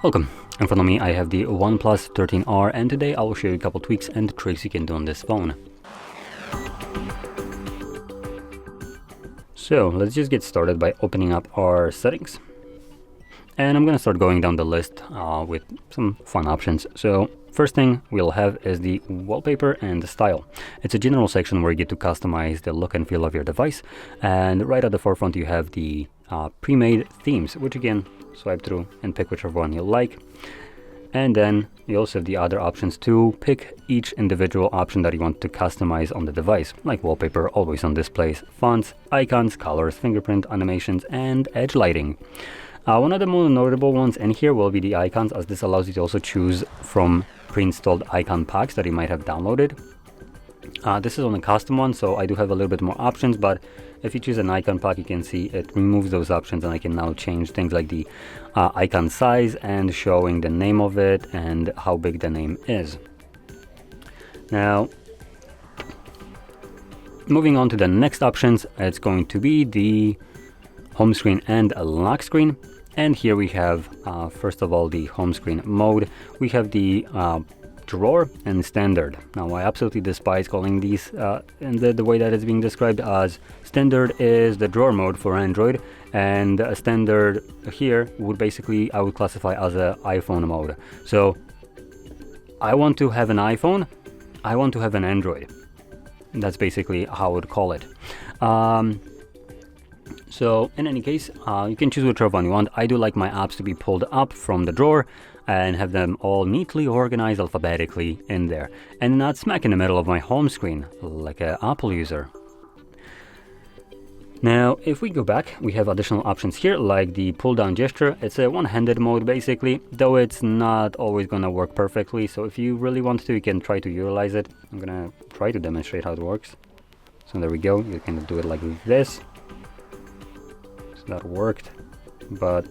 Welcome. In front of me I have the OnePlus 13R, and today I will show you a couple tweaks and tricks you can do on this phone. So let's just get started by opening up our settings. And I'm going to start going down the list with some fun options. So first thing we'll have is the wallpaper and the style. It's a general section where you get to customize the look and feel of your device. And right at the forefront you have the pre-made themes, which again, swipe through and pick whichever one you like. And then you also have the other options to pick each individual option that you want to customize on the device, like wallpaper, always on displays, fonts, icons, colors, fingerprint, animations, and edge lighting. One of the more notable ones in here will be the icons, as this allows you to also choose from pre-installed icon packs that you might have downloaded. This is on a custom one, so I do have a little bit more options, but if you choose an icon pack, you can see it removes those options, and I can now change things like the icon size and showing the name of it and how big the name is. Now, moving on to the next options, it's going to be the home screen and a lock screen. And here we have, first of all, the home screen mode. We have the drawer and standard. Now, I absolutely despise calling these in the way that it's being described, as standard is the drawer mode for Android, and standard here would basically, I would classify as a iPhone mode. So I want to have an iPhone, I want to have an Android. That's basically how I would call it. So in any case, you can choose whichever one you want. I do like my apps to be pulled up from the drawer and have them all neatly organized alphabetically in there, and not smack in the middle of my home screen like an Apple user. Now, if we go back, we have additional options here, like the pull down gesture. It's a one-handed mode basically, though it's not always gonna work perfectly. So if you really want to, you can try to utilize it. I'm gonna try to demonstrate how it works. So there we go. You can do it like this. So that worked, but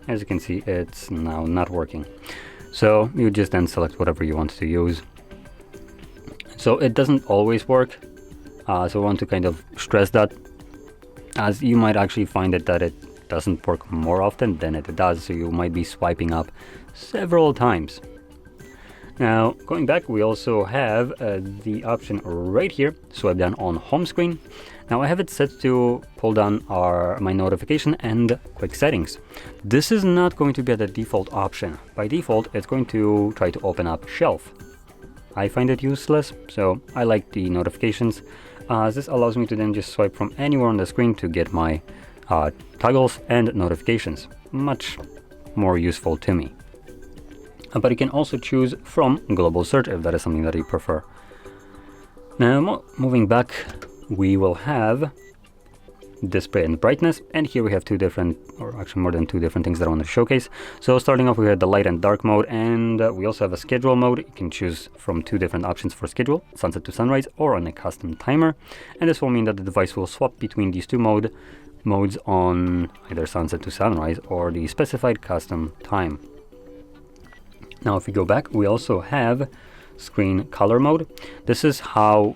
as you can see, it's now not working. So you just then select whatever you want to use. So it doesn't always work. So I want to kind of stress that, as you might actually find that it doesn't work more often than it does. So you might be swiping up several times. Now, going back, we also have the option right here, swipe down on home screen. Now I have it set to pull down my notification and quick settings. This is not going to be the default option. By default, it's going to try to open up shelf. I find it useless, so I like the notifications. This allows me to then just swipe from anywhere on the screen to get my toggles and notifications. Much more useful to me. But you can also choose from global search if that is something that you prefer. Now, moving back, we will have display and brightness, and here we have two different, or actually more than two different things that I want to showcase. So starting off, we have the light and dark mode, and we also have a schedule mode. You can choose from two different options for schedule, sunset to sunrise or on a custom timer, and this will mean that the device will swap between these two modes on either sunset to sunrise or the specified custom time. Now if we go back, we also have screen color mode. This is how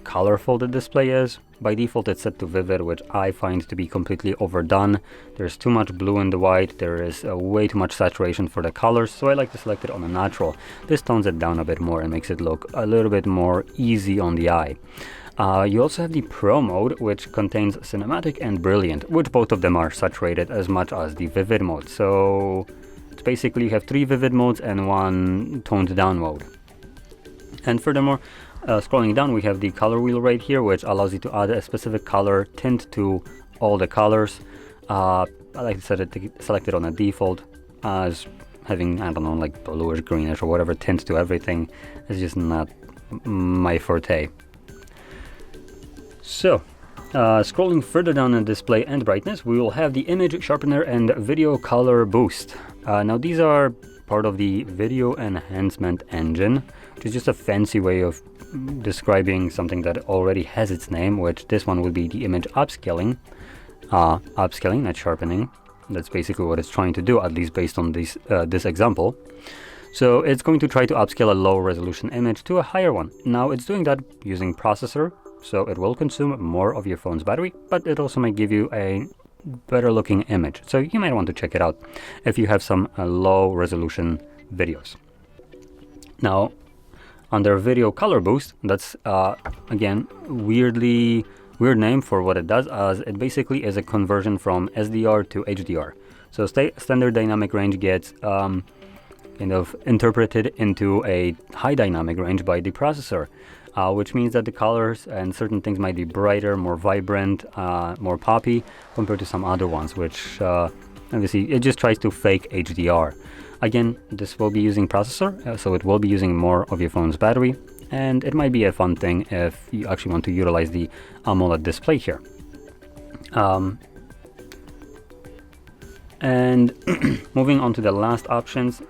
colorful the display is. By default it's set to vivid, which I find to be completely overdone. There's too much blue in the white, there is way too much saturation for the colors, so I like to select it on a natural. This tones it down a bit more and makes it look a little bit more easy on the eye. You also have the Pro mode, which contains cinematic and brilliant, which both of them are saturated as much as the vivid mode. So it's basically you have 3 vivid modes and 1 toned down mode. And furthermore, scrolling down, we have the color wheel right here, which allows you to add a specific color tint to all the colors. I like to select it on a default, as having, I don't know, like bluish, greenish or whatever tint to everything is just not my forte. So, scrolling further down in display and brightness, we will have the image sharpener and video color boost. Now these are part of the video enhancement engine, which is just a fancy way of describing something that already has its name, which this one would be the image upscaling. Upscaling, not sharpening. That's basically what it's trying to do, at least based on this example. So it's going to try to upscale a low resolution image to a higher one. Now it's doing that using processor, so it will consume more of your phone's battery, but it also may give you a better looking image. So you might want to check it out if you have some low resolution videos. Now, under video color boost, that's again weird name for what it does, as it basically is a conversion from SDR to HDR. So standard dynamic range gets kind of interpreted into a high dynamic range by the processor, which means that the colors and certain things might be brighter, more vibrant, more poppy compared to some other ones, which obviously it just tries to fake HDR. Again, this will be using processor, so it will be using more of your phone's battery, and it might be a fun thing if you actually want to utilize the AMOLED display here. And moving on to the last options,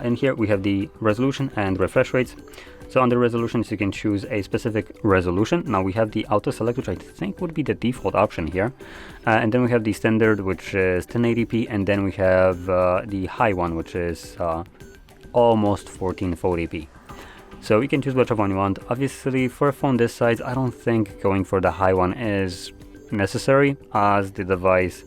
in here we have the resolution and refresh rates. So under resolutions, you can choose a specific resolution. Now we have the auto select, which I think would be the default option here. And then we have the standard, which is 1080p. And then we have the high one, which is almost 1440p. So you can choose whichever one you want. Obviously, for a phone this size, I don't think going for the high one is necessary, as the device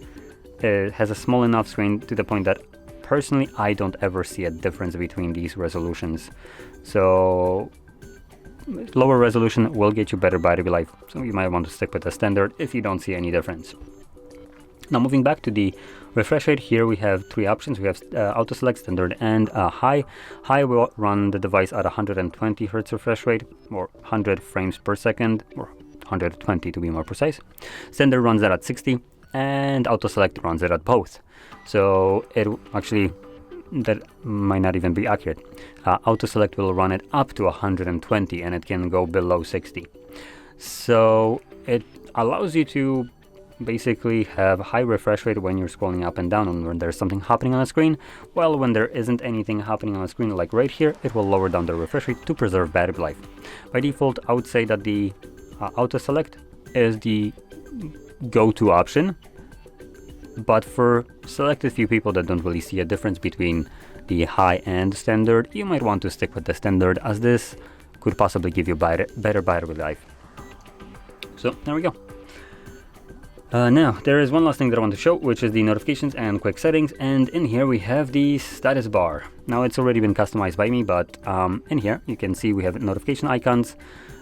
has a small enough screen to the point that personally I don't ever see a difference between these resolutions. So lower resolution will get you better battery life, so you might want to stick with the standard if you don't see any difference. Now moving back to the refresh rate, here we have three options. We have auto select, standard, and high. High will run the device at 120 Hz refresh rate, or 100 frames per second, or 120 to be more precise. Standard runs it at 60, and auto select runs it at both. So it actually, that might not even be accurate. Auto select will run it up to 120, and it can go below 60. So it allows you to basically have high refresh rate when you're scrolling up and down and when there's something happening on the screen, while when there isn't anything happening on the screen, like right here, it will lower down the refresh rate to preserve battery life. By default, I would say that the auto select is the go-to option, but for selected few people that don't really see a difference between the high and standard, you might want to stick with the standard, as this could possibly give you better battery life. So there we go. Now, there is one last thing that I want to show, which is the notifications and quick settings, and in here we have the status bar. Now, it's already been customized by me, but in here you can see we have notification icons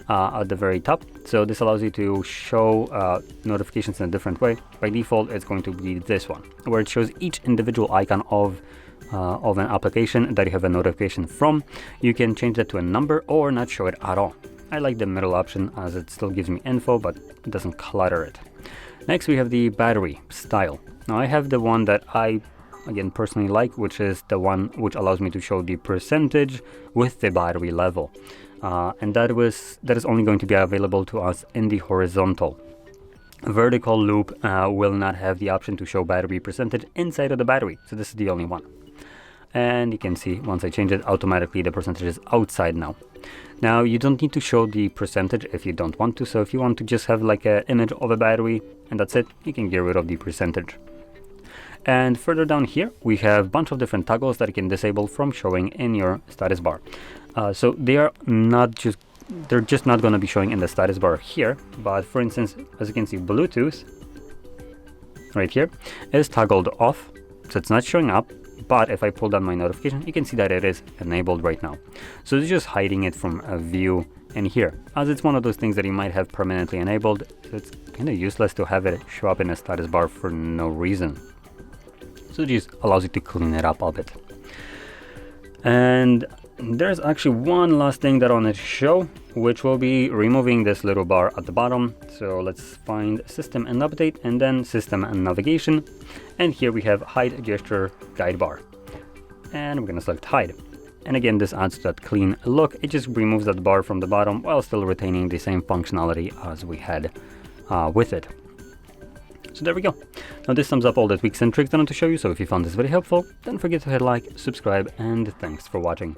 at the very top. So this allows you to show notifications in a different way. By default, it's going to be this one, where it shows each individual icon of an application that you have a notification from. You can change that to a number or not show it at all. I like the middle option, as it still gives me info, but it doesn't clutter it. Next, we have the battery style. Now, I have the one that I, again, personally like, which is the one which allows me to show the percentage with the battery level. And that is only going to be available to us in the horizontal. Vertical loop will not have the option to show battery percentage inside of the battery, so this is the only one. And you can see once I change it, automatically the percentage is outside now. Now, you don't need to show the percentage if you don't want to. So if you want to just have like an image of a battery and that's it, you can get rid of the percentage. And further down here, we have a bunch of different toggles that you can disable from showing in your status bar. So they're just not going to be showing in the status bar here. But for instance, as you can see, Bluetooth right here is toggled off, so it's not showing up. But if I pull down my notification, you can see that it is enabled right now. So it's just hiding it from a view in here, as it's one of those things that you might have permanently enabled. So it's kind of useless to have it show up in a status bar for no reason. So it just allows you to clean it up a bit. And there's actually one last thing that I want to show, which will be removing this little bar at the bottom. So let's find System and Update, and then System and Navigation. And here we have Hide Gesture Guide Bar. And we're going to select Hide. And again, this adds to that clean look. It just removes that bar from the bottom while still retaining the same functionality as we had with it. So there we go. Now this sums up all the tweaks and tricks that I want to show you. So if you found this very helpful, don't forget to hit like, subscribe, and thanks for watching.